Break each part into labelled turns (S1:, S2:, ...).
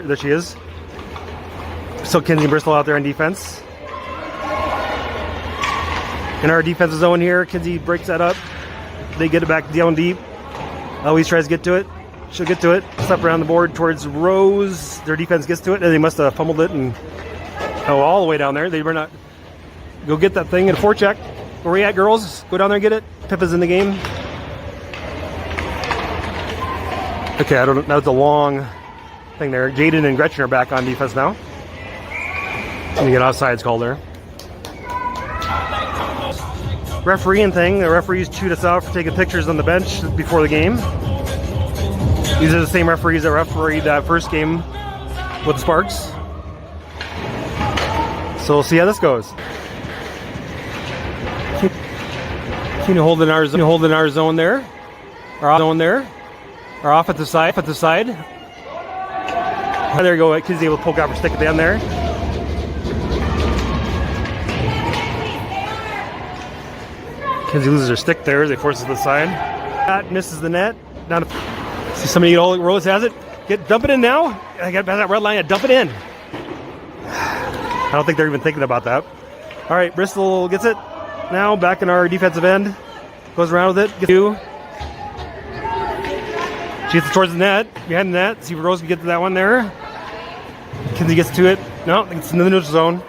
S1: There she is. So Kinsey and Bristol out there on defense. In our defensive zone here, Kinsey breaks that up. They get it back down deep. Always tries to get to it. She'll get to it. Step around the board towards Rose. Their defense gets to it, and they must have fumbled it and all the way down there. They better not go get that thing in a forecheck. Where we at, girls? Go down there and get it. Pippa's in the game. Okay, I don't know. That was a long thing there. Jaden and Gretchen are back on defense now. And you get offsides called there. Refereeing thing. The referees chewed us out for taking pictures on the bench before the game. These are the same referees that refereed that first game with the Sparks. So we'll see how this goes. Continue holding our zone there. Our zone there. Our offensive side. There you go. Kids able to poke out her stick at the end there. Kinsey loses her stick there. They force it to the side. That misses the net. Down to see somebody get all Rose has it. Dump it in now. I got that red line. Dump it in. I don't think they're even thinking about that. All right, Bristol gets it now. Back in our defensive end. Goes around with it. Gets two. She gets it towards the net. Behind the net. See if Rose can get to that one there. Kinsey gets to it. No, it's in the neutral zone.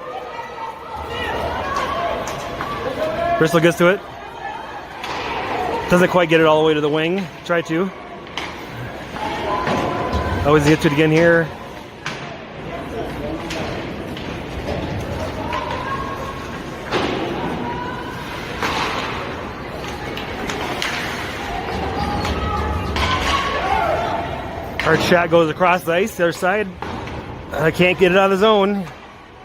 S1: Bristol gets to it. Doesn't quite get it all the way to the wing. Try to. Always get to it again here. Our shot goes across the ice, the other side. I can't get it out of the zone.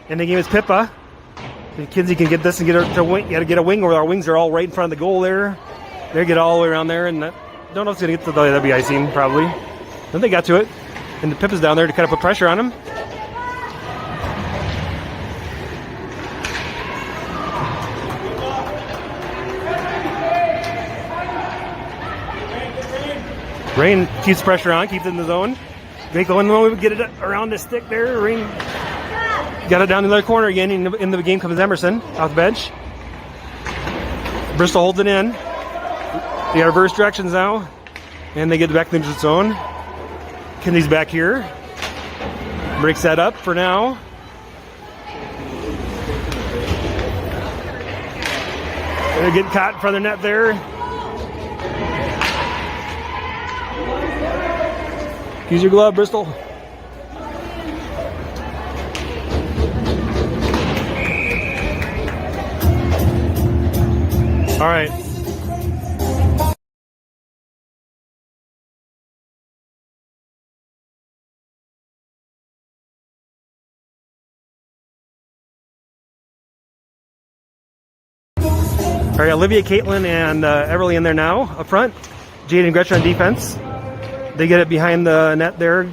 S1: And the game is Pippa. Kinsey can get this and get her to wing. You got to get a wing, or our wings are all right in front of the goal there. They get all the way around there, and I don't know if it's going to get to the WB icing, probably. Then they got to it, and the Pippa's down there to kind of put pressure on him. Rain keeps pressure on, keeps it in the zone. They go in the moment, get it around the stick there. Rain got it down in the other corner again. In the game comes Emerson off the bench. Bristol holds it in. They got reverse directions now, and they get back into the zone. Kinsey's back here. Breaks that up for now. They're getting caught in front of the net there. Use your glove, Bristol. All right. All right, Olivia, Caitlin, and Everly in there now up front. Jade and Gretchen on defense. They get it behind the net there.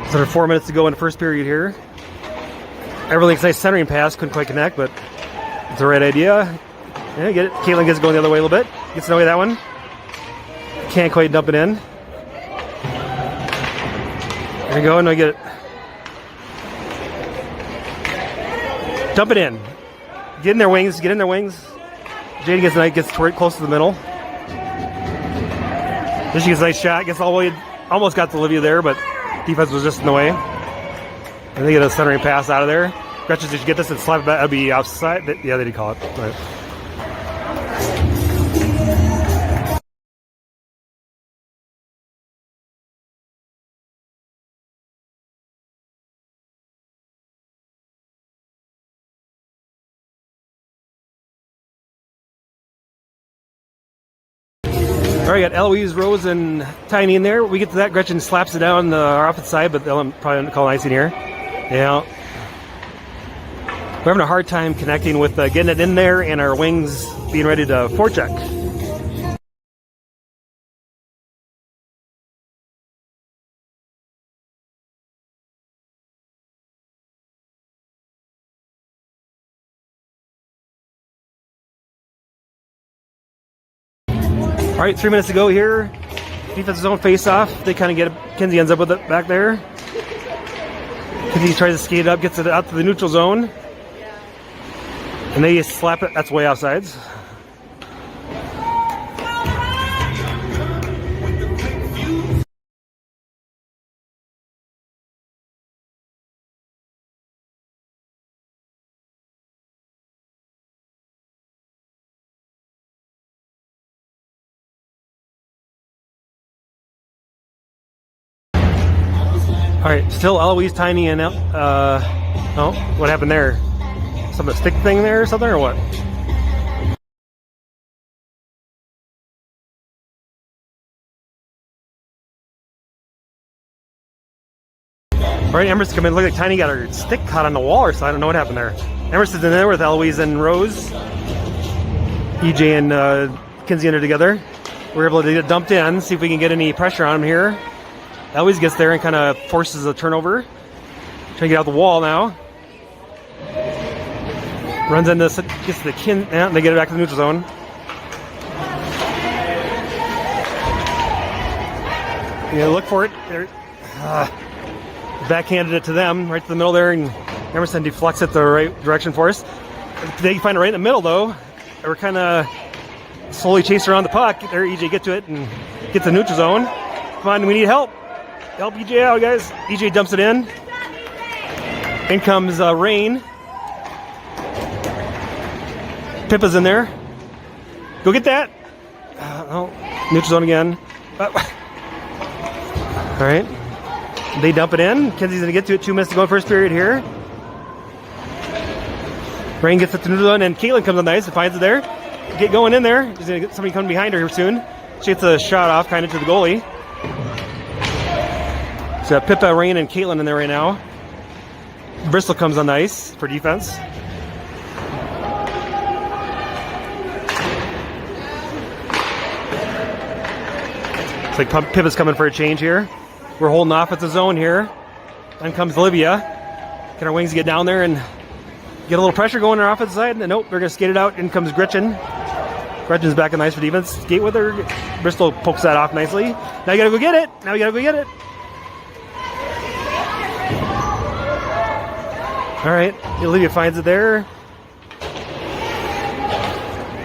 S1: So there's 4 minutes to go in the first period here. Everly's nice centering pass, couldn't quite connect, but it's the right idea. Yeah, get it. Caitlin gets it going the other way a little bit. Gets away that one. Can't quite dump it in. There you go, and I get it. Dump it in. Get in their wings. Get in their wings. Jade gets close to the middle. Then she gets a nice shot. Gets all the way. Almost got to Olivia there, but defense was just in the way. And they get a centering pass out of there. Gretchen, did you get this and slap it back? That'd be outside. Yeah, they did call it. Right. All right, got Eloise, Rose, and Tiny in there. We get to that. Gretchen slaps it down our offensive side, but they'll probably call icing here. Yeah. We're having a hard time connecting with getting it in there and our wings being ready to forecheck. All right, 3 minutes to go here. defensive zone face-off. They kind of get it. Kinsey ends up with it back there. Kinsey tries to skate it up, gets it out to the neutral zone. And they slap it. That's way offsides. All right, still Eloise, Tiny, and oh, what happened there? Some stick thing there or something, or what? All right, Emerson come in. Look like Tiny got her stick caught on the wall or so. I don't know what happened there. Emerson's in there with Eloise and Rose. EJ and Kinsey under together. We're able to get dumped in. See if we can get any pressure on him here. Eloise gets there and kind of forces a turnover. Trying to get out the wall now. Runs into, gets the and they get it back to the neutral zone. Yeah, look for it. Backhanded it to them, right to the middle there, and Emerson deflects it the right direction for us. They find it right in the middle, though. We're kind of slowly chasing around the puck. There, EJ get to it and get to the neutral zone. Come on, we need help. Help EJ out, guys. EJ dumps it in. In comes Rain. Pippa's in there. Go get that. Oh, neutral zone again. All right. They dump it in. Kenzie's going to get to it. 2 minutes to go in first period here. Rain gets it to neutral zone, and Caitlin comes on the ice and finds it there. Get going in there. She's going to get somebody coming behind her here soon. She gets a shot off kind of to the goalie. So Pippa, Rain, and Caitlin in there right now. Bristol comes on the ice for defense. It's like Pippa's coming for a change here. We're holding off at the zone here. Then comes Olivia. Can our wings get down there and get a little pressure going on our offensive side? And nope, they're going to skate it out. In comes Gretchen. Gretchen's back on the ice for defense. Skate with her. Bristol pokes that off nicely. Now you got to go get it. Now you got to go get it. All right, Olivia finds it there.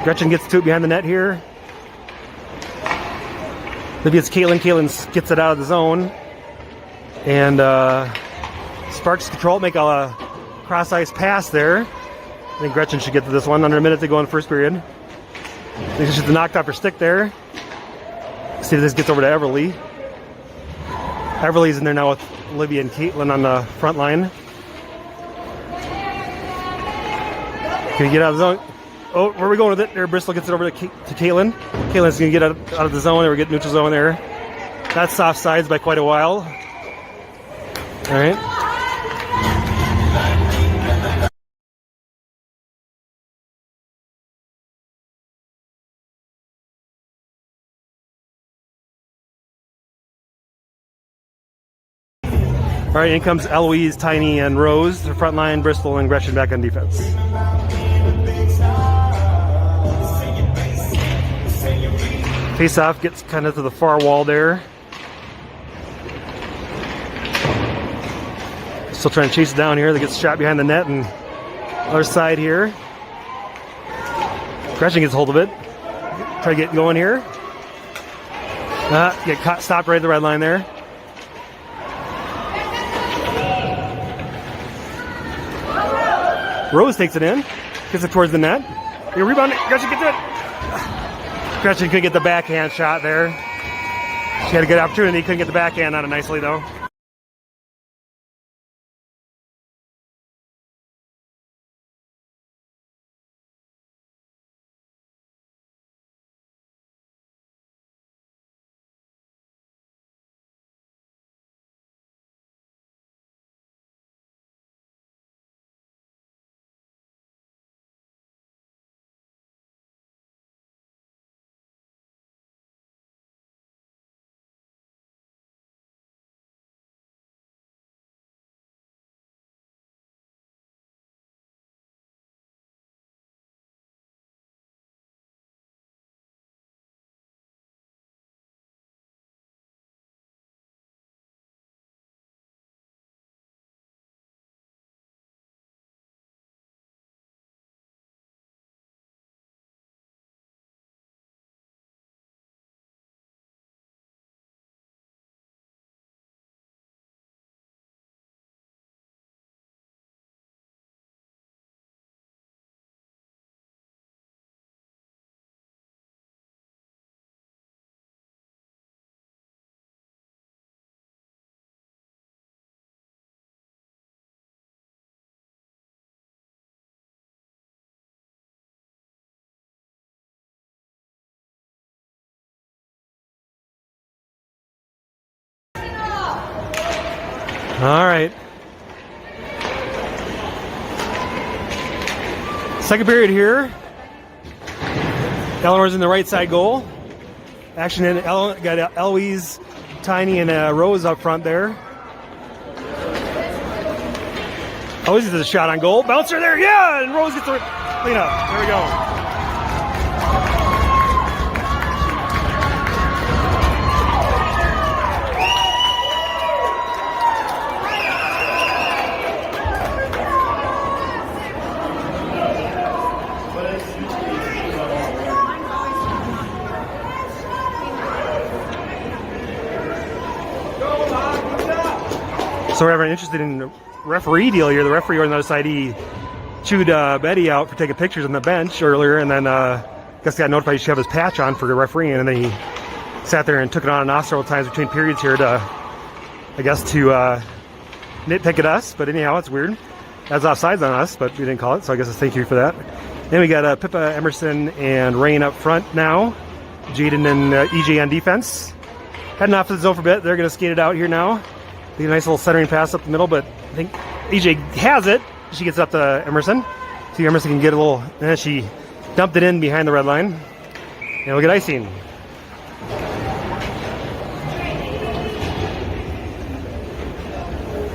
S1: Gretchen gets to it behind the net here. Olivia's Caitlin. Caitlin gets it out of the zone. And Sparks control, make a cross-ice pass there. I think Gretchen should get to this one. Under a minute to go in the first period. I think she should have knocked off her stick there. See if this gets over to Everly. Everly's in there now with Olivia and Caitlin on the front line. Can we get out of the zone? Oh, where are we going with it? There, Bristol gets it over to Caitlin. Caitlin's going to get out of the zone. There, we get neutral zone there. That's soft sides by quite a while. All right. All right, in comes Eloise, Tiny, and Rose. The front line, Bristol and Gretchen back on defense. Face-off gets kind of to the far wall there. Still trying to chase it down here. They get shot behind the net and other side here. Gretchen gets hold of it. Try to get going here. Get caught, stopped right at the red line there. Rose takes it in, gets it towards the net. You rebound it. Gretchen gets it. Gretchen could get the backhand shot there. She had a good opportunity, couldn't get the backhand on it nicely though. All right. Second period here. Eleanor's in the right side goal. Action in got Eloise, Tiny, and Rose up front there. Eloise does a shot on goal. Bouncer there, yeah! And Rose gets the clean up. There we go. So we're interested in the referee deal here. The referee on the other side, he chewed Betty out for taking pictures on the bench earlier, and then guess got notified he should have his patch on for the refereeing, and then he sat there and took it on and off several times between periods here to, I guess, to nitpick at us. But anyhow, it's weird. That's offsides on us, but we didn't call it, so I guess it's thank you for that. Then we got Pippa, Emerson, and Rain up front now. Jaden and EJ on defense. Heading off to the zone for a bit. They're going to skate it out here now. A nice little centering pass up the middle, but I think EJ has it. She gets up to Emerson. See, Emerson can get a little, and then she dumped it in behind the red line. And we'll get icing.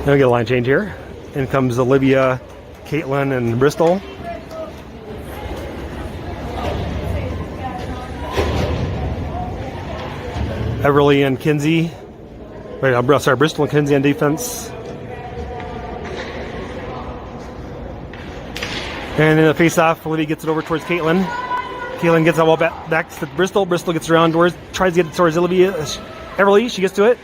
S1: Then we get a line change here. In comes Olivia, Caitlin, and Bristol. Everly and Kinsey. Wait, I'm sorry, Bristol and Kinsey on defense. And in the face-off, Olivia gets it over towards Caitlin. Caitlin gets that ball back to Bristol. Bristol gets around towards, tries to get it towards Olivia. Everly, she gets to it.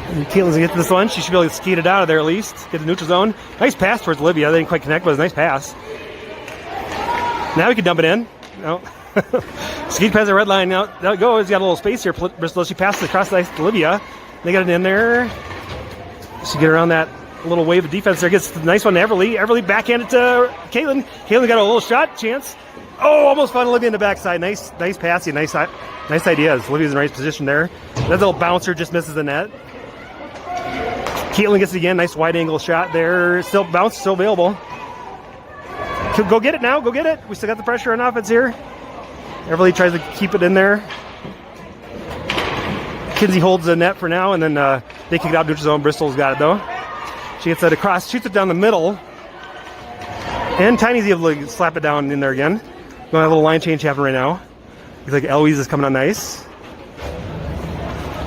S1: And Caitlin's gonna get to this one. She should be able to skate it out of there at least. Get the neutral zone. Nice pass towards Olivia. They didn't quite connect, but it was a nice pass. Now we can dump it in. No. Skate past the red line. Now it goes. Got a little space here. Bristol. She passes across the ice to Olivia. They got it in there. She get around that little wave of defense there. Gets the nice one to Everly. Everly backhanded to Caitlin. Caitlin got a little shot chance. Oh, almost found Olivia in the backside. Nice passing. Nice ideas. Olivia's in the right position there. That little bouncer just misses the net. Caitlin gets it again. Nice wide angle shot there. Still bounce. Still available. Go get it now. Go get it. We still got the pressure on offense here. Everly tries to keep it in there. Kinsey holds the net for now, and then they kick it out neutral zone. Bristol's got it, though. She gets it across, shoots it down the middle. And Tiny's able to slap it down in there again. Going a little line change happening right now. Looks like Eloise is coming on nice.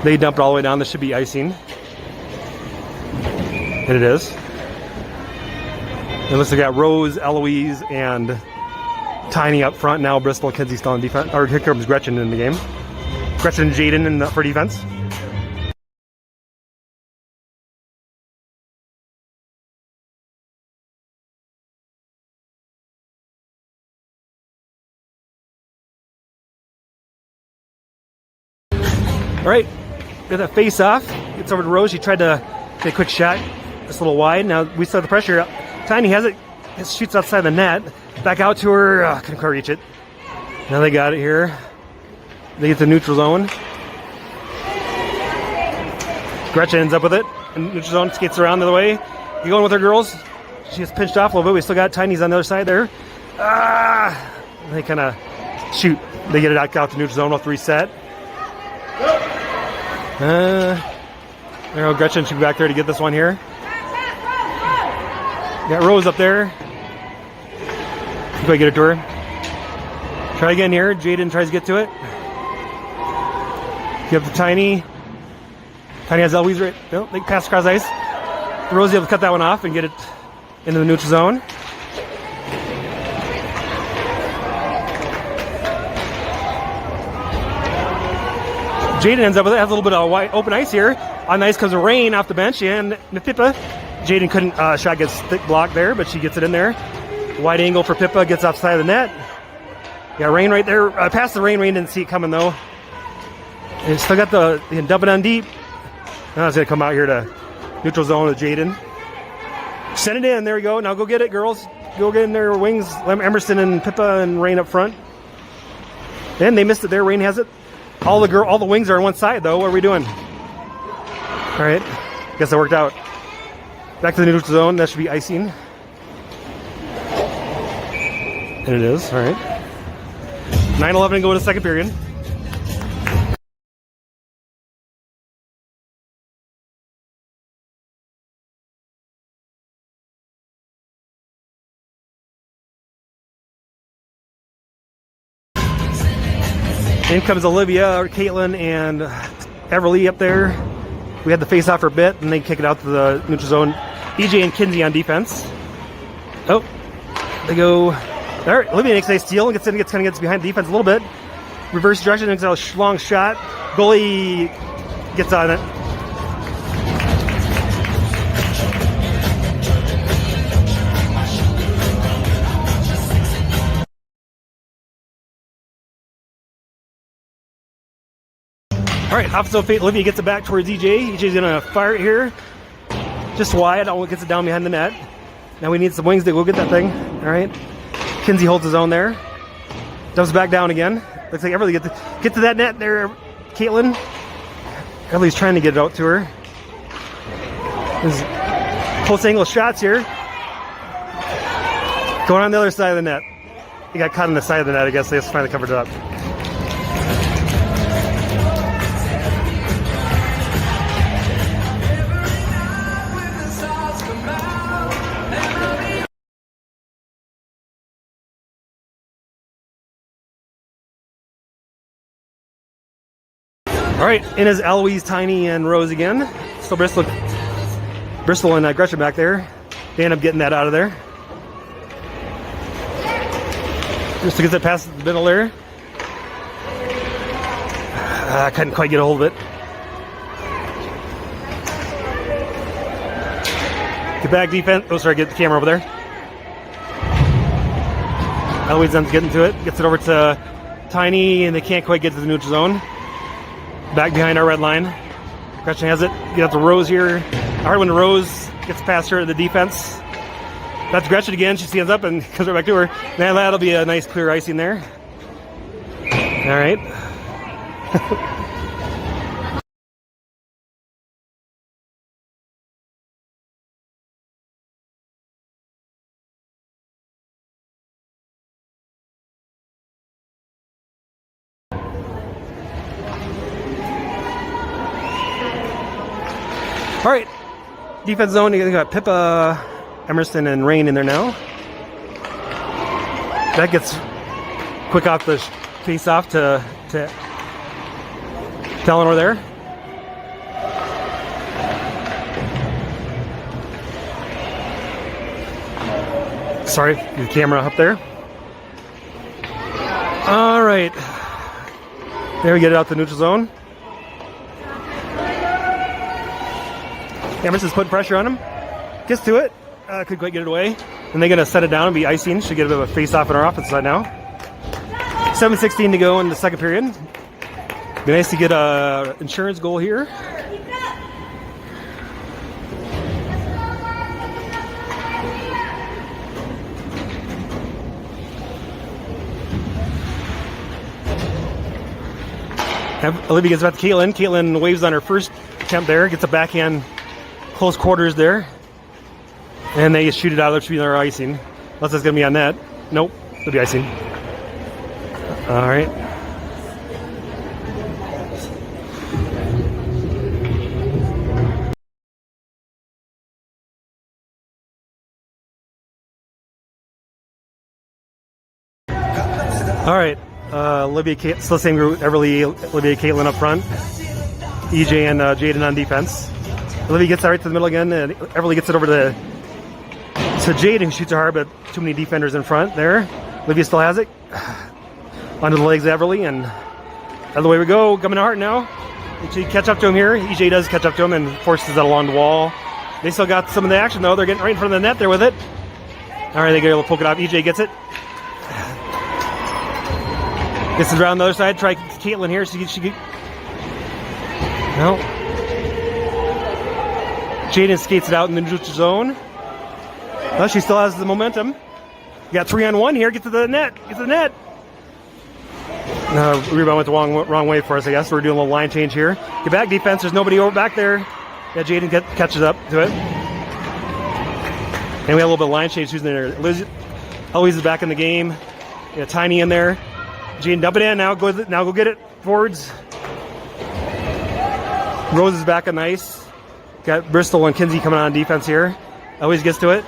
S1: They dumped all the way down. This should be icing. And it is. And looks like we got Rose, Eloise, and Tiny up front. Now Bristol and Kinsey still on defense. Or here comes Gretchen in the game. Gretchen and Jaden for defense. All right, got that face off. Gets over to Rose. She tried to get a quick shot. Just a little wide. Now we still have the pressure. Tiny has it. It shoots outside the net. Back out to her. Couldn't quite reach it. Now they got it here. They get the neutral zone. Gretchen ends up with it. And neutral zone skates around the other way. You going with her girls? She gets pinched off a little bit. We still got Tiny's on the other side there. They kind of shoot. They get it out to neutral zone. We'll have to reset. There go Gretchen. She'll be back there to get this one here. Got Rose up there. Go get it to her. Try again here. Jaden tries to get to it. Give to Tiny. Tiny has Eloise right. No, they pass across ice. Rose able to cut that one off and get it into the neutral zone. Jaden ends up with it. Has a little bit of wide open ice here. On ice comes Rain off the bench and Pippa. Jaden couldn't shot gets thick blocked there, but she gets it in there. Wide angle for Pippa, gets outside of the net. Got Rain right there. Past the Rain didn't see it coming though. And still got the dump it on deep. Now it's gonna come out here to neutral zone with Jaden. Send it in. There we go. Now go get it, girls. Go get in their wings. Emerson and Pippa and Rain up front. And they missed it there. Rain has it. All the wings are on one side though. What are we doing? All right, guess that worked out. Back to the neutral zone. That should be icing. And it is. All right. 9-11 go to second period. In comes Olivia, Caitlin, and Everly up there. We had the face off for a bit, and they kick it out to the neutral zone. EJ and Kinsey on defense. Oh, they go. All right, Olivia makes a nice steal and gets behind the defense a little bit. Reverse direction, makes a long shot. Goalie gets on it. All right, opposite fate. Olivia gets it back towards EJ. EJ's gonna fire it here, just wide. Gets it down behind the net. Now we need some wings to go get that thing. All right, Kinsey holds his own there. Dumps back down again. Looks like Everly get to that net there. Caitlin. Everly's trying to get it out to her. There's close angle shots here. Going on the other side of the net. He got caught on the side of the net. I guess they just finally covered it up. All right, in is Eloise, Tiny, and Rose again. Still Bristol and Gretchen back there. They end up getting that out of there. Just to get that past the middle there. I couldn't quite get a hold of it. Get back defense. Oh, sorry, get the camera over there. Eloise ends up getting to it. Gets it over to Tiny, and they can't quite get to the neutral zone. Back behind our red line. Gretchen has it. Get out to Rose here. Hard when Rose gets past her at the defense. That's Gretchen again. She stands up and comes right back to her. Now that'll be a nice clear icing there. All right. All right, defense zone. You got Pippa, Emerson, and Rain in there now. That gets quick off the face off to Eleanor there. Sorry, the camera up there. All right, there we get it out the neutral zone. Emerson's putting pressure on him. Gets to it. Couldn't quite get it away. And they're going to set it down and be icing. Should get a bit of a face-off on our offense side now. 7:16 to go in the second period. Be nice to get an insurance goal here. Olivia gets back to Caitlin. Caitlin waves on her first attempt there. Gets a backhand close quarters there. And they just shoot it out. That should be their icing. Unless it's going to be on net. Nope. It'll be icing. All right. All right. Olivia, still the same group. Everly, Olivia, Caitlin up front. EJ and Jaden on defense. Olivia gets that right to the middle again, and Everly gets it over to Jaden, who shoots it hard, but too many defenders in front there. Olivia still has it. Onto the legs of Everly, and that's the way we go. Coming to Hart now. EJ catch up to him here. EJ does catch up to him and forces that along the wall. They still got some of the action, though. They're getting right in front of the net there with it. All right, they get able to poke it off. EJ gets it. Gets it around the other side. Try Caitlin here. She no. Jaden skates it out in the neutral zone. Well, she still has the momentum. You got 3-on-1 here. Get to the net. Get to the net. Rebound went the wrong way for us, I guess. We're doing a little line change here. Get back defense. There's nobody over back there. Yeah, Jaden catches up to it. And we have a little bit of line change. Who's in there? Eloise is back in the game. Yeah, Tiny in there. Jaden dump it in. Now go get it forwards. Rose is back on ice. Got Bristol and Kinsey coming on defense here. Eloise gets to it.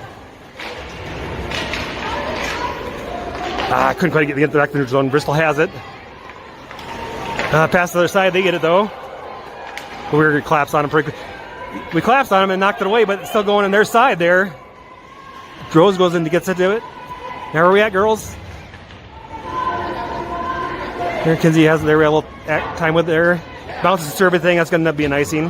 S1: Couldn't quite get back to the neutral zone. Bristol has it. Pass to the other side. They get it though. We were going to collapse on them. We collapsed on them and knocked it away, but it's still going on their side there. Rose goes in to get to it. Now where are we at, girls? Here, Kinsey has there. We have a little time with there. Bounces to serve everything. That's going to end up being icing.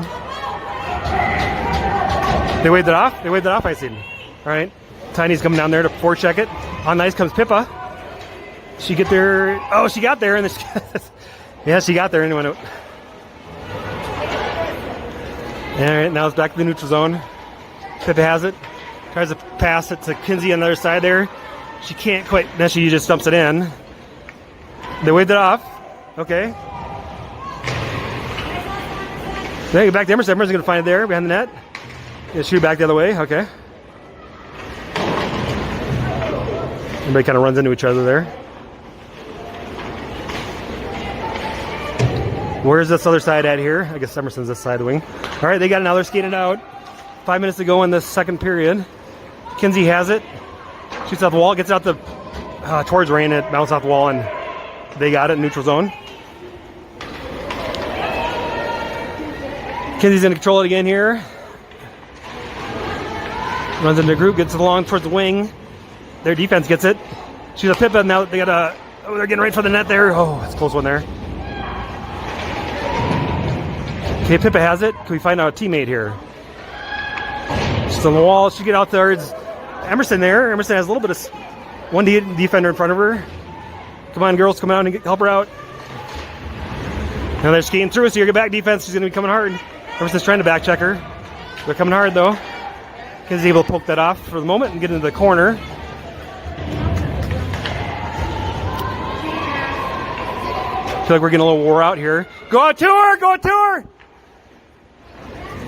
S1: They waved it off. They waved it off icing. All right. Tiny's coming down there to forecheck it. On ice comes Pippa. She get there. Oh, she got there. And yeah, she got there. Anyway. All right. Now it's back to the neutral zone. Pippa has it. Tries to pass it to Kinsey on the other side there. She can't quite. Then she just dumps it in. They waved it off. Okay. Then get back to Emerson. Emerson's going to find it there behind the net. Shoot back the other way. Okay. Everybody kind of runs into each other there. Where's this other side at here? I guess Emerson's this side of the wing. All right, they got it now. They're skating out. 5 minutes to go in the second period. Kinsey has it. Shoots off the wall. Gets out the towards Rain. It bounces off the wall, and they got it in neutral zone. Kinsey's going to control it again here. Runs into the group. Gets it along towards the wing. Their defense gets it. She's a Pippa. Now they got a. Oh, they're getting right for the net there. Oh, that's a close one there. Okay, Pippa has it. Can we find out a teammate here? She's on the wall. She get out there. It's Emerson there. Emerson has a little bit of one defender in front of her. Come on, girls, come out and help her out. Now they're skating through, so your back defense is going to be coming hard. Emerson's trying to back check her. They're coming hard though. Kinsey's able to poke that off for the moment and get into the corner. I feel like we're getting a little wore out here. Go out to her! Go out to her!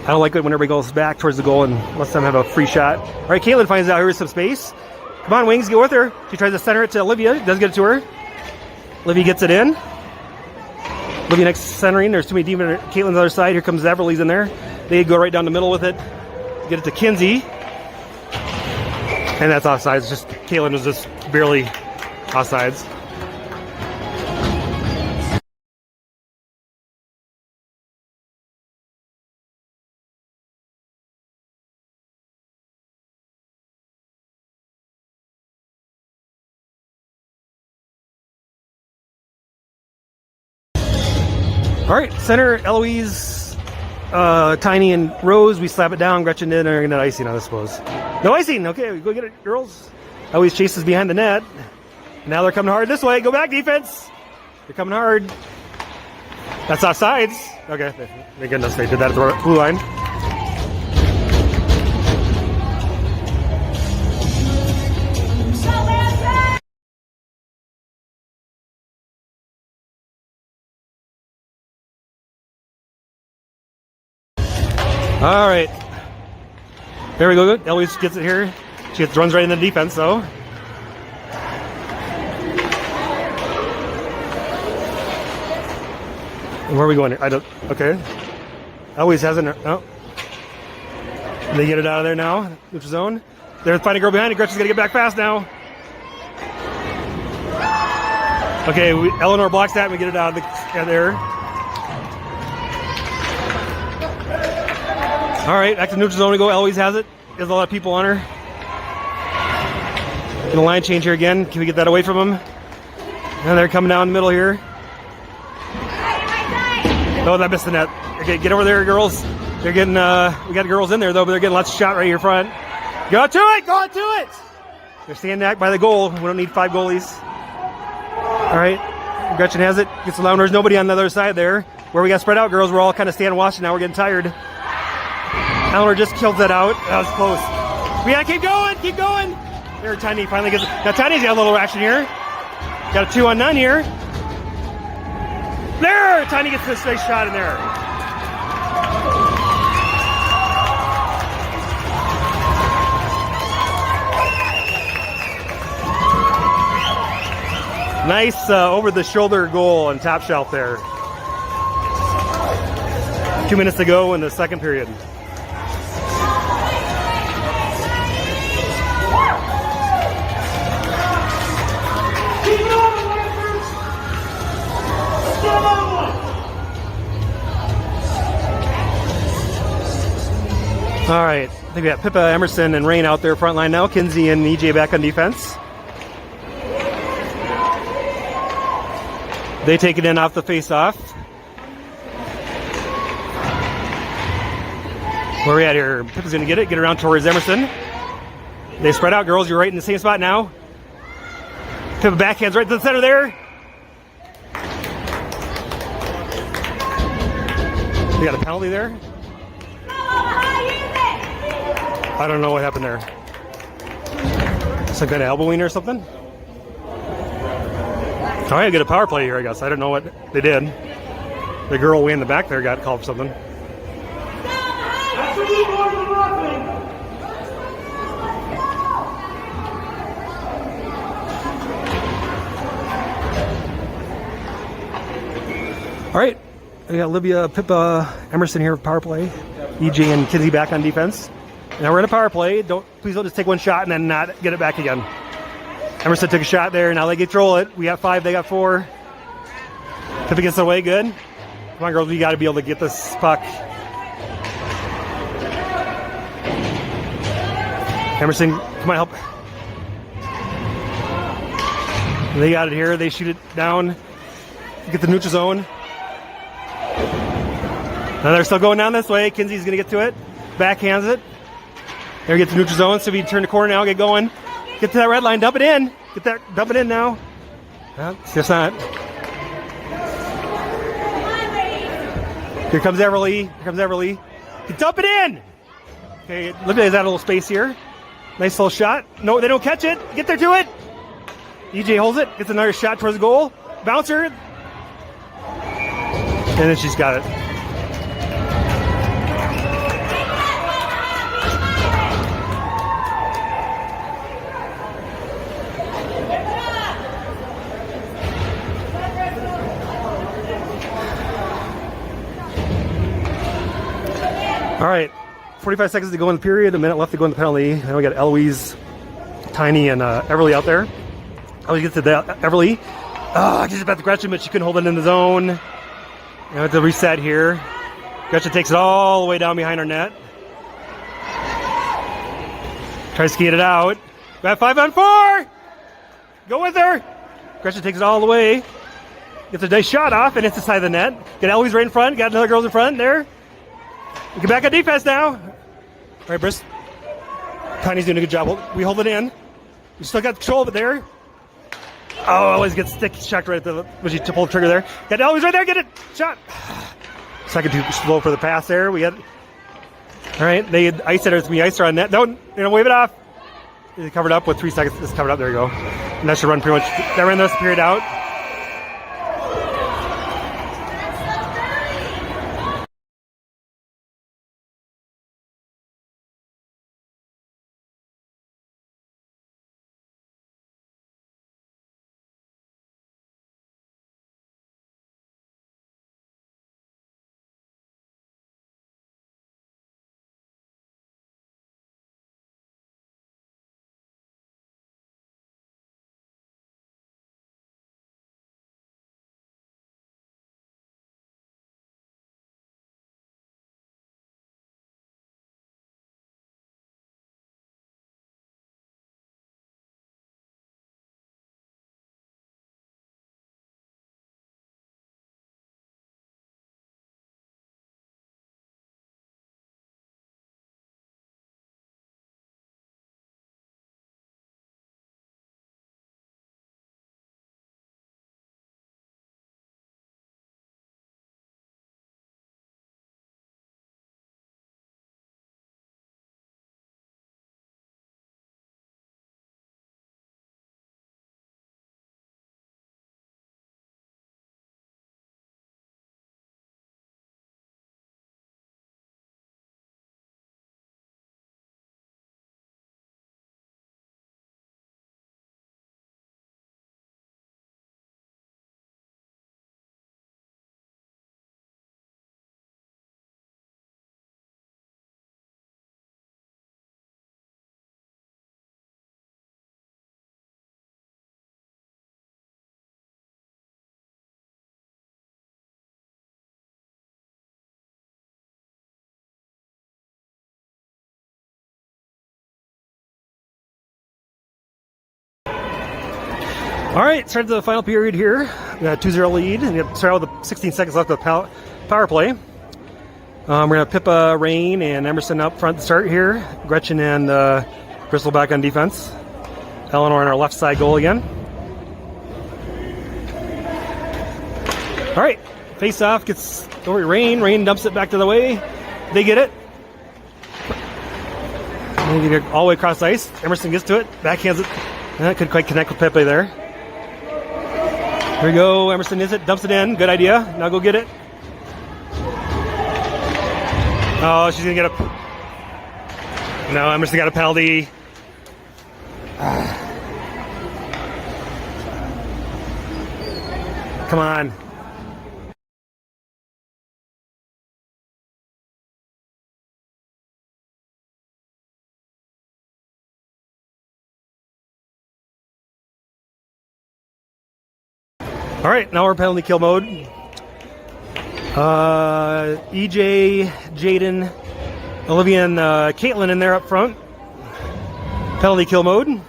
S1: I don't like it when everybody goes back towards the goal and lets them have a free shot. All right, Caitlin finds out here's some space. Come on, Wings, get with her. She tries to center it to Olivia. Doesn't get it to her. Olivia gets it in. Olivia next centering. There's too many demons. Caitlin's on the other side. Here comes Everly's in there. They go right down the middle with it. Get it to Kinsey. And that's offsides. It's just Caitlin was just barely offsides. All right, center, Eloise, Tiny, and Rose. We slap it down. Gretchen did, and we're going to icing on, I suppose. No icing. Okay, go get it, girls. Eloise chases behind the net. Now they're coming hard this way. Go back, defense. They're coming hard. That's offsides. Okay, thank goodness they did that at the blue line. All right. There we go. Eloise gets it here. She runs right into the defense, though. Where are we going here? I don't. Okay. Eloise hasn't. Oh. They get it out of there now. Neutral zone. They're finding a girl behind it. Gretchen's got to get back fast now. Okay. Eleanor blocks that and we get it out of there. All right, back to neutral zone we go. Eloise has it. There's a lot of people on her. Gonna line change here again. Can we get that away from them? And they're coming down the middle here. Oh, that missed the net. Okay, get over there, girls. They're getting. We got girls in there though, but they're getting lots of shot right here front. Go out to it. Go out to it. They're standing back by the goal. We don't need 5 goalies. All right, Gretchen has it. Gets the line. There's nobody on the other side there. Where we got spread out, girls. We're all kind of standing watching now. We're getting tired. Eleanor just killed that out. That was close. We gotta keep going, keep going. There, Tiny finally gets it. Now Tiny's got a little action here. Got a 2-on-none here. There! Tiny gets this nice shot in there. Nice over-the-shoulder goal on top shelf there. 2 minutes to go in the second period. All right, I think we got Pippa, Emerson, and Rain out there front line now. Kinsey and EJ back on defense. They take it in off the face-off. Where are we at here? Pippa's going to get it around towards Emerson. They spread out, girls. You're right in the same spot now. Pippa backhands right to the center there. We got a penalty there. I don't know what happened there. Some kind of elbowing or something? All right, get a power play here, I guess. I don't know what they did. The girl way in the back there got called for something. All right, we got Olivia, Pippa, Emerson here for power play. EJ and Kinsey back on defense. Now we're in a power play. Please don't just take one shot and then not get it back again. Emerson took a shot there. Now they control it. We got 5, they got 4. Pippa gets away, good. Come on, girls, we got to be able to get this puck. Emerson, come on, help. They got it here. They shoot it down. Get the neutral zone. Now they're still going down this way. Kinsey's going to get to it. Backhands it. There, get the neutral zone. So we turn the corner now, get going. Get to that red line, dump it in. Dump it in now. Well, it's just not. Here comes Everly. Dump it in. Okay, look at that little space here. Nice little shot. No, they don't catch it. Get there to it. EJ holds it. Gets another shot towards the goal. Bouncer. And then she's got it. All right, 45 seconds to go in the period, a minute left to go in the penalty. Then we got Eloise, Tiny, and Everly out there. Eloise gets to Everly. She's about to Gretchen, but she couldn't hold it in the zone. And with the reset here, Gretchen takes it all the way down behind her net. Tries to skate it out. Got 5-on-4. Go with her. Gretchen takes it all the way. Gets a nice shot off, and it's the side of the net. Got Eloise right in front. Got another girls in front there. We get back on defense now. All right, Briss. Tiny's doing a good job. We hold it in. We still got control of it there. Oh, always gets stick shocked right at the when she pulled the trigger there. Got Eloise right there. Get it. Shot. Second too slow for the pass there. We got. All right, they iced it as we iced her on net. Don't wave it off. They covered up with 3 seconds. It's covered up. There you go. And that should run pretty much. That ran the rest of the period out. All right, start the final period here. We got a 2-0 lead, and you start out with 16 seconds left of the power play. We're going to have Pippa, Rain, and Emerson up front to start here. Gretchen and Bristol back on defense. Eleanor on our left side goal again. All right, face off gets over to Rain. Rain dumps it back to the way. They get it. And they get it all the way across the ice. Emerson gets to it, backhands it. That couldn't quite connect with Pippa there. Here we go. Emerson is it, dumps it in. Good idea. Now go get it. Oh, she's gonna get a. No, Emerson got a penalty. Come on. All right, now we're penalty kill mode. EJ, Jaden, Olivia, and Caitlin in there up front. Penalty kill mode.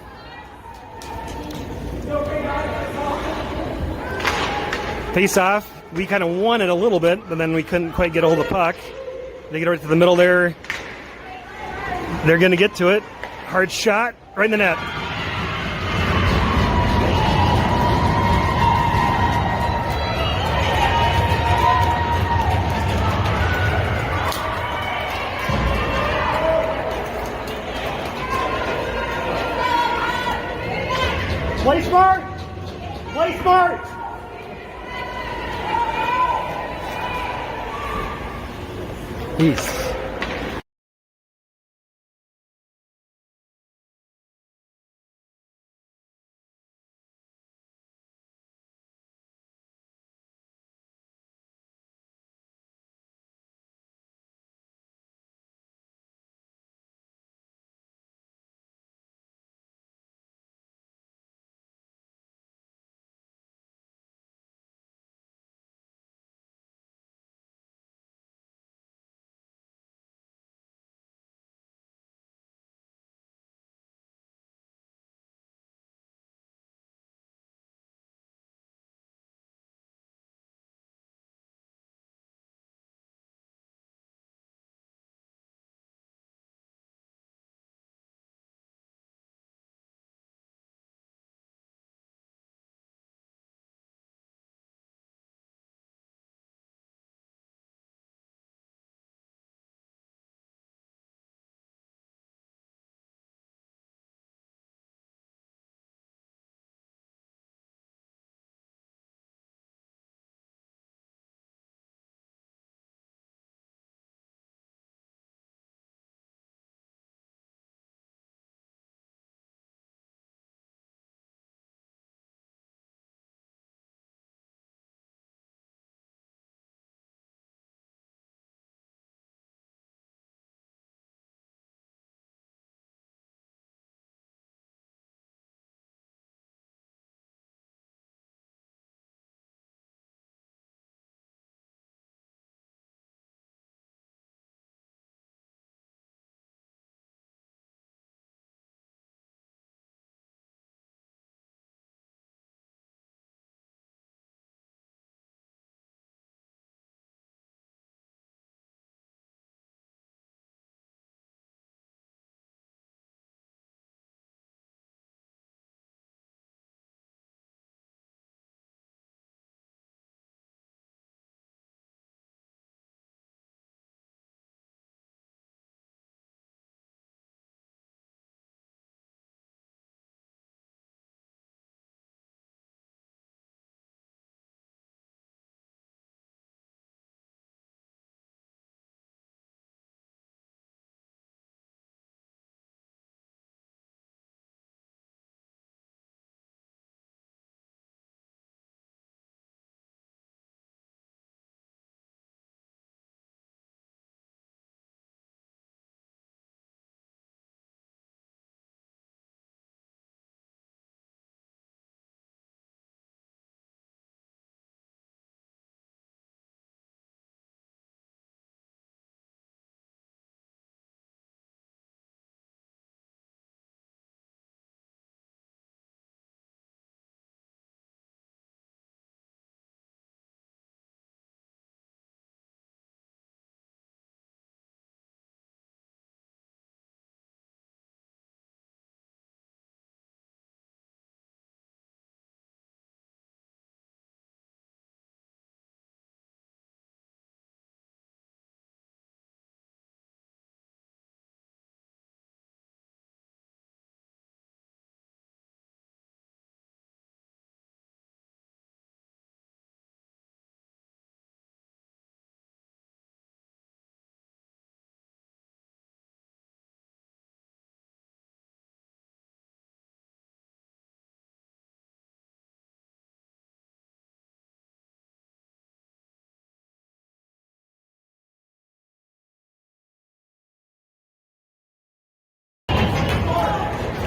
S1: Face off. We kind of won it a little bit, but then we couldn't quite get a hold of the puck. They get right to the middle there. They're going to get to it. Hard shot, right in the net. Play smart! Play smart! Peace.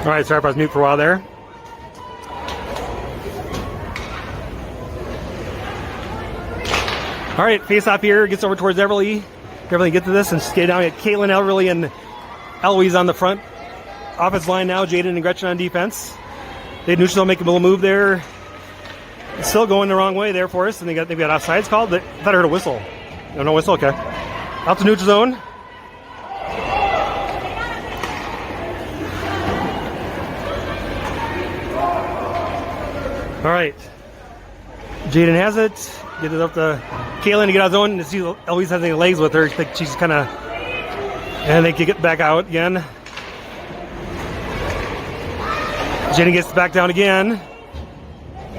S1: All right, sorry if I was mute for a while there. All right, face off here, gets over towards Everly. Everly get to this and skate down at Caitlin, Everly, and Eloise on the front offense line now. Jaden and Gretchen on defense. They neutral zone, make a little move there. Still going the wrong way there for us, and they've got offsides called. I thought I heard a whistle. No whistle, okay. Out to neutral zone. All right. Jaden has it. Get it up to Kaylin to get out of zone. She always has any legs with her. I think she's kind of... And they can get back out again. Jaden gets back down again.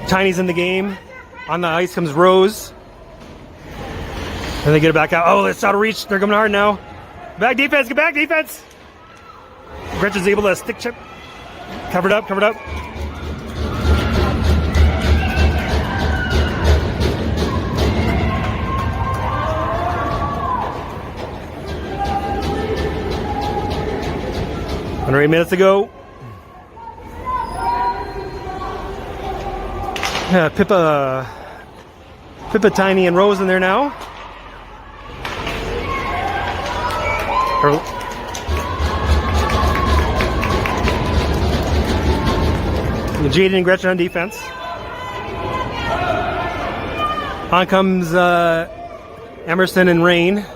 S1: Tiny's in the game. On the ice comes Rose. And they get it back out. Oh, it's out of reach. They're coming hard now. Back defense. Get back defense. Gretchen's able to stick chip. Covered up. Under 8 minutes to go. Yeah, Pippa, Tiny, and Rose in there now. Jaden and Gretchen on defense. On comes Emerson and Rain.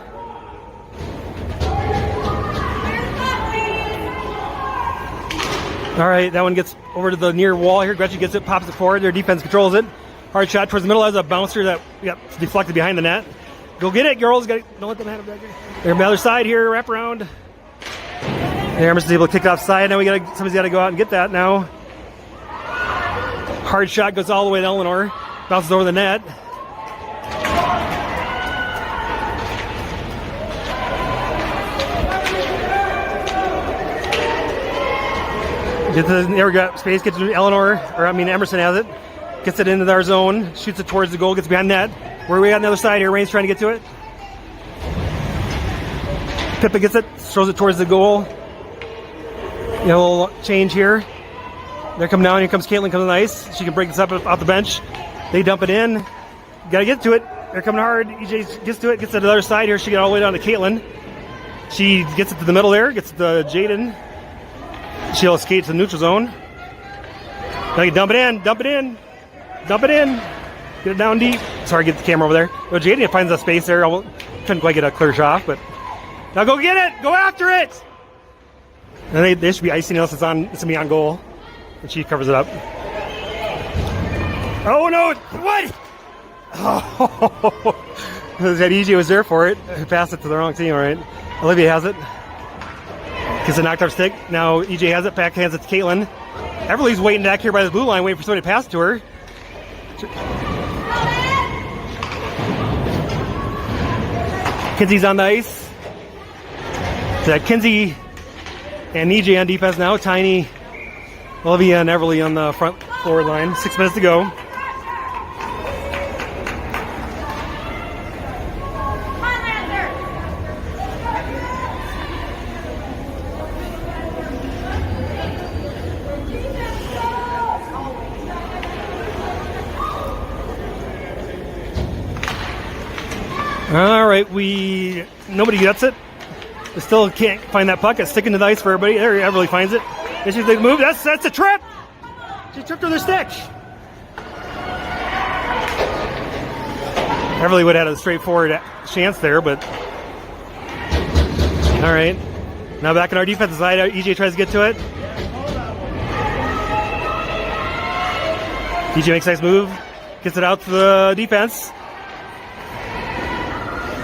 S1: All right, that one gets over to the near wall here. Gretchen gets it, pops it forward. Their defense controls it. Hard shot towards the middle as a bouncer that got deflected behind the net. Go get it, girls. Don't let them have it back here. They're on the other side here, wrap around. There, Emerson's able to kick it offside. Now somebody's got to go out and get that now. Hard shot goes all the way to Eleanor. Bounces over the net. There we got space, gets to Emerson has it. Gets it into our zone, shoots it towards the goal, gets behind net. Where we got on the other side here, Rain's trying to get to it. Pippa gets it, throws it towards the goal. A little change here. They're coming down, here comes Caitlin, comes on the ice. She can break this up off the bench. They dump it in. Gotta get to it. They're coming hard. EJ gets to it, gets to the other side here. She got all the way down to Caitlin. She gets it to the middle there, gets it to Jaden. She'll skate to the neutral zone. Now you dump it in. Get it down deep. Sorry, get the camera over there. Well, Jaden finds a space there. I couldn't quite get a clear shot, but now go get it. Go after it. And they should be icing us. It's going to be on goal. And she covers it up. Oh, no. What? Oh, that EJ was there for it. Passed it to the wrong team, all right. Olivia has it. Gets a knocked off stick. Now EJ has it. Back hands it to Caitlin. Everly's waiting back here by the blue line, waiting for somebody to pass to her. Kinsey's on the ice. Kinsey and EJ on defense now. Tiny, Olivia, and Everly on the front forward line. 6 minutes to go. All right, nobody gets it. We still can't find that puck. It's sticking to the ice for everybody. There, Everly finds it. This is the move. That's a trip. She tripped with her stick. Everly would have had a straightforward chance there, but all right. Now back on our defensive side, EJ tries to get to it. EJ makes a nice move, gets it out to the defense.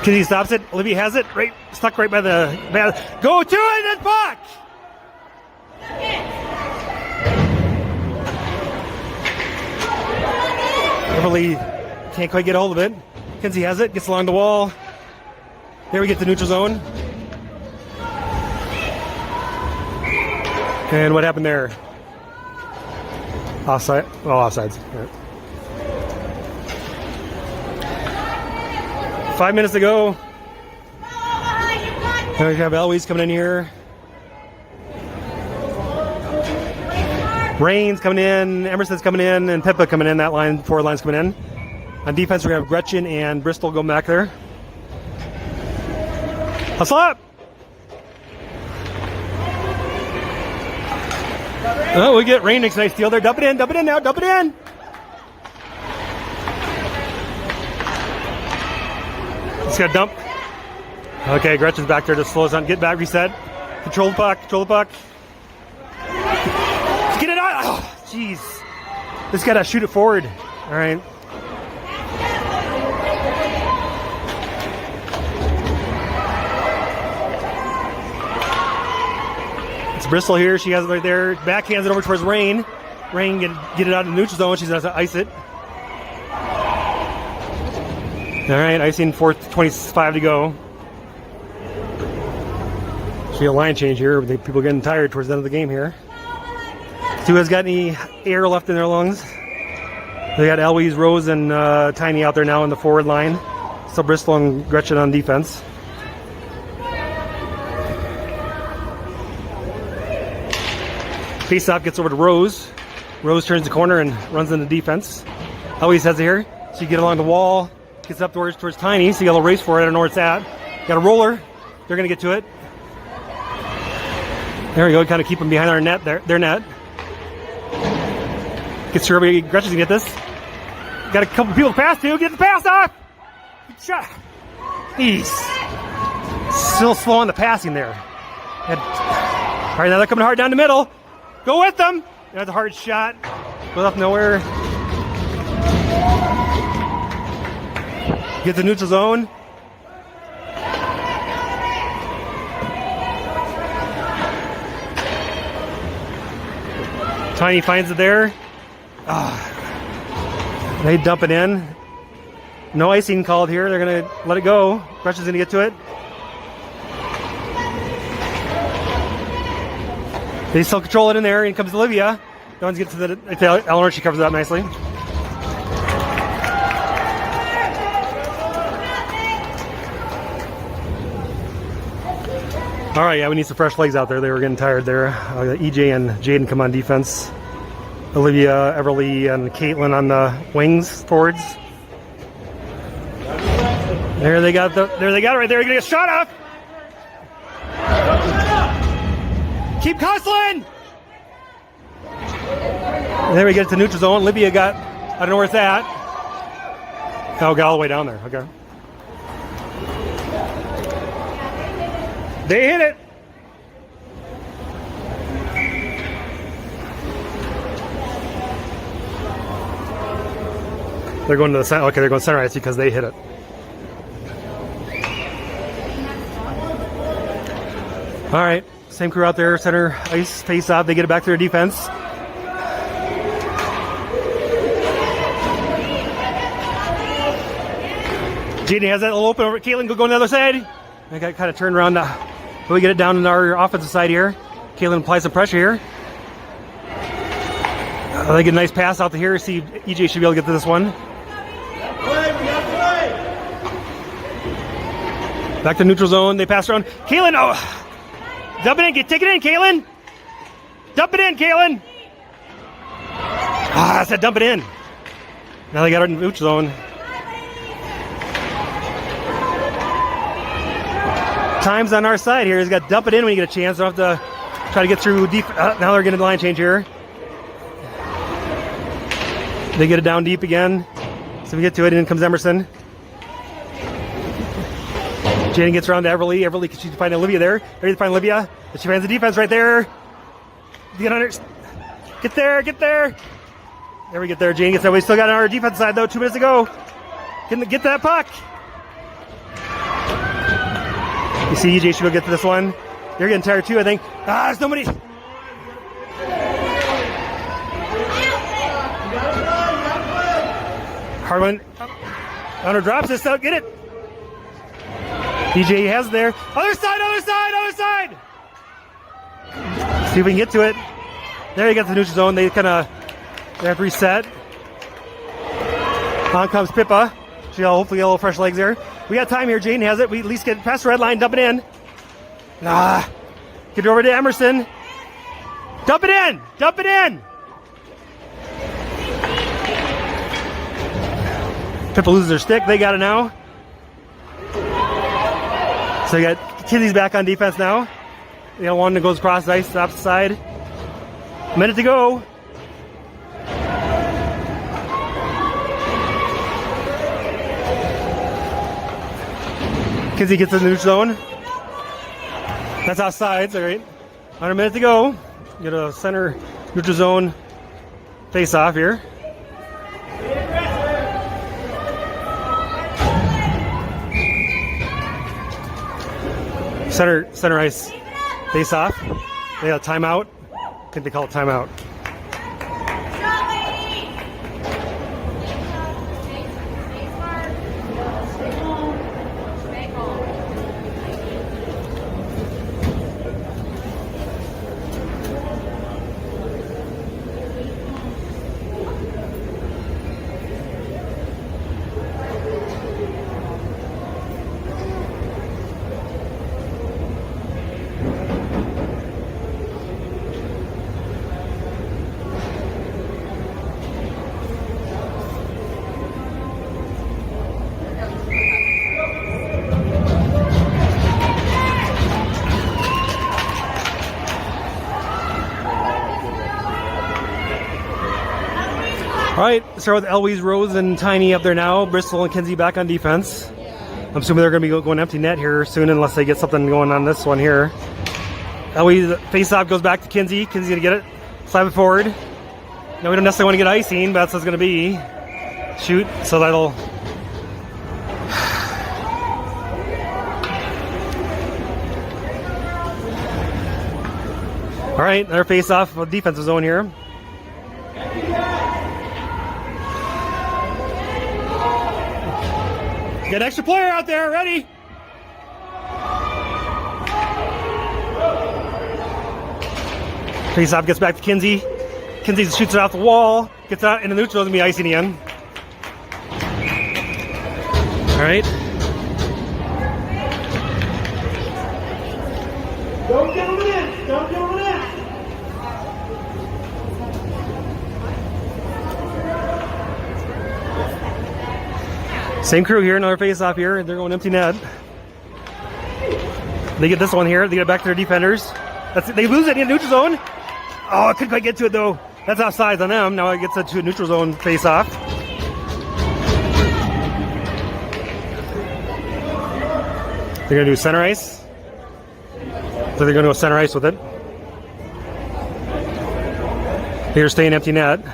S1: Kinsey stops it. Olivia has it. Stuck right by the... Go to it and puck! Everly can't quite get a hold of it. Kinsey has it. Gets along the wall. There we get to neutral zone. And what happened there? Offside. Oh, offsides. Right. 5 minutes to go. And we have Eloise coming in here. Rain's coming in, Emerson's coming in, and Pippa coming in. That line, forward line's coming in. On defense, we're going to have Gretchen and Bristol go back there. Hustle up! Oh, we get Rain makes a nice steal there. Dump it in now, dump it in! Just got to dump. Okay, Gretchen's back there to slow us down. Get back, reset. Control the puck, Get it out! Oh, jeez. Just got to shoot it forward. All right. It's Bristol here. She has it right there. Backhands it over towards Rain. Rain get it out of the neutral zone. She's going to ice it. All right, icing, 4:25 to go. See a line change here. People are getting tired towards the end of the game here. See who has got any air left in their lungs. They got Eloise, Rose, and Tiny out there now in the forward line. So Bristol and Gretchen on defense. Face-off gets over to Rose. Rose turns the corner and runs into defense. Eloise has it here. So you get along the wall. Gets up towards Tiny, so you got a little race for it. I don't know where it's at. Got a roller. They're going to get to it. There we go. Kind of keep them behind our net, their net. Gets through everybody. Gretchen's going to get this. Got a couple people to pass to. Get the pass off. Good shot. He's still slow on the passing there. All right, now they're coming hard down the middle. Go with them. That's a hard shot. Goes up nowhere. Get the neutral zone. Tiny finds it there. They dump it in. No icing called here. They're going to let it go. Gretchen's going to get to it. They still control it in there. In comes Olivia. No one's getting to the Eleanor. She covers it up nicely. All right, yeah, we need some fresh legs out there. They were getting tired there. EJ and Jaden come on defense. Olivia, Everly, and Caitlin on the wings, forwards. There they got it right there. You're gonna get shot off. Keep hustling. And then we get to neutral zone. Olivia got, I don't know where it's at. Oh, got all the way down there. Okay. They hit it. They're going to the center. Okay, they're going center ice because they hit it. All right, same crew out there. Center ice face off. They get it back to their defense. Jaden has that little open over. Caitlin, go on the other side. I got kind of turned around. We get it down in our offensive side here. Caitlin applies some pressure here. They get a nice pass out to here. See, EJ should be able to get to this one. Back to neutral zone. They pass around. Caitlin, oh! Dump it in. Take it in, Caitlin. Dump it in, Caitlin. I said dump it in. Now they got it in neutral zone. Time's on our side here. He's got to dump it in when you get a chance. Don't have to try to get through deep. Now they're getting the line change here. They get it down deep again. So we get to it, and in comes Emerson. Jaden gets around to Everly. Everly, she can find Olivia there. Ready to find Olivia. She finds the defense right there. Get under. Get there. There we get there. Jaden gets there. We still got on our defense side, though. 2 minutes to go. Get that puck. You see EJ should go get to this one. You're getting tired too, I think. There's nobody. Hard one. Hunter drops this out. Get it. EJ has it there. Other side. See if we can get to it. There you got the neutral zone. They have to reset. On comes Pippa. She'll hopefully get a little fresh legs there. We got time here. Jaden has it. We at least get past the red line. Dump it in. Get it over to Emerson. Dump it in. Pippa loses her stick. They got it now. So you got Kinsey's back on defense now. You got one that goes across the ice, stops the side. A minute to go. Kinsey gets in the neutral zone. That's offsides, all right. Under a minute to go. Get a center neutral zone face off here. Center ice face off. They got a timeout. I think they call it timeout. All right, start with Eloise, Rose, and Tiny up there now. Bristol and Kinsey back on defense. I'm assuming they're going to be going empty net here soon unless they get something going on this one here. Eloise face-off goes back to Kinsey. Kinsey's going to get it. Slap it forward. Now we don't necessarily want to get icing, but that's what it's going to be. Shoot, so that'll... All right, another face-off defensive zone here. Get an extra player out there, ready? Face-off gets back to Kinsey. Kinsey shoots it off the wall, gets out in the neutral, and be icing again. All right.
S2: Don't give him an inch. Don't give him an inch.
S1: Same crew here, another face-off here. They're going empty net. They get this one here. They get it back to their defenders. They lose it in neutral zone. Oh, I couldn't quite get to it though. That's offsides on them. Now it gets it to a neutral zone face-off. They're going to do center ice. So they're going to go center ice with it. They're staying empty net.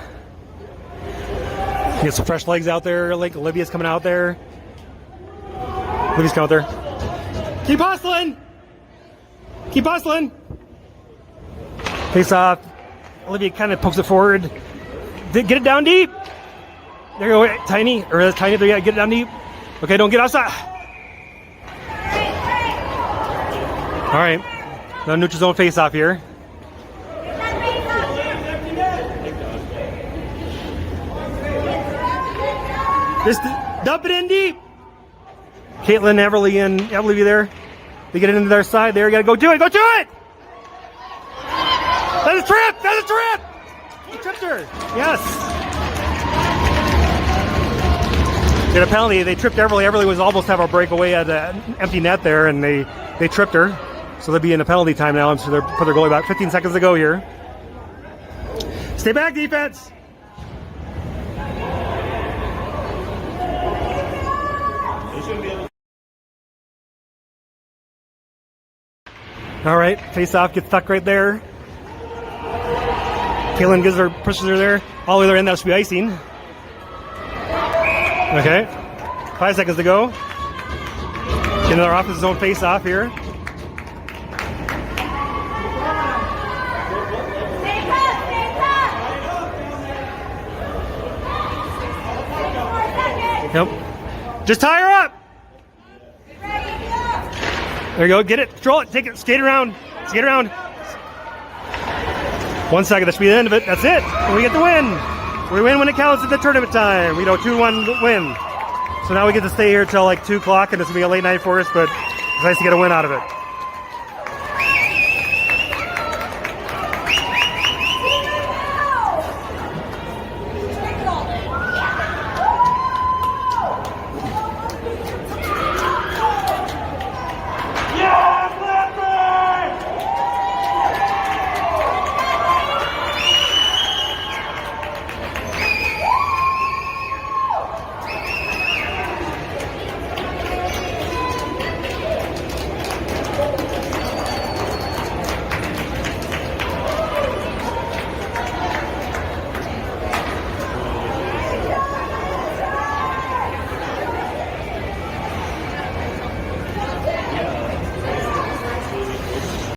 S1: Get some fresh legs out there. Like Olivia's coming out there. Olivia's coming out there. Keep hustling. Keep hustling. Face off. Olivia kind of pokes it forward. Get it down deep. There you go, Tiny. Or Tiny, there you go. Get it down deep. Okay, don't get outside. All right. The neutral zone face off here. Just dump it in deep. Caitlin, Everly, and Everly there. They get it into their side there. You gotta go do it. Go do it. That's a trip. That's a trip. You tripped her. Yes. Get a penalty. They tripped Everly. Everly was almost have a breakaway at an empty net there, and they tripped her. So they'll be in a penalty time now, and so they'll put their goalie back. 15 seconds to go here. Stay back, defense. All right, face off, gets stuck right there. Caitlin pushes her there. All the way in, that should be icing. Okay, 5 seconds to go. Get another offensive zone face off here. Yep. Just tie her up. There you go. Get it. Control it. Take it. Skate around. Skate around. 1 second. That should be the end of it. That's it. And we get the win. We win when it counts at the tournament time. 2-1 win. So now we get to stay here till like 2 o'clock, and it's going to be a late night for us, but it's nice to get a win out of it.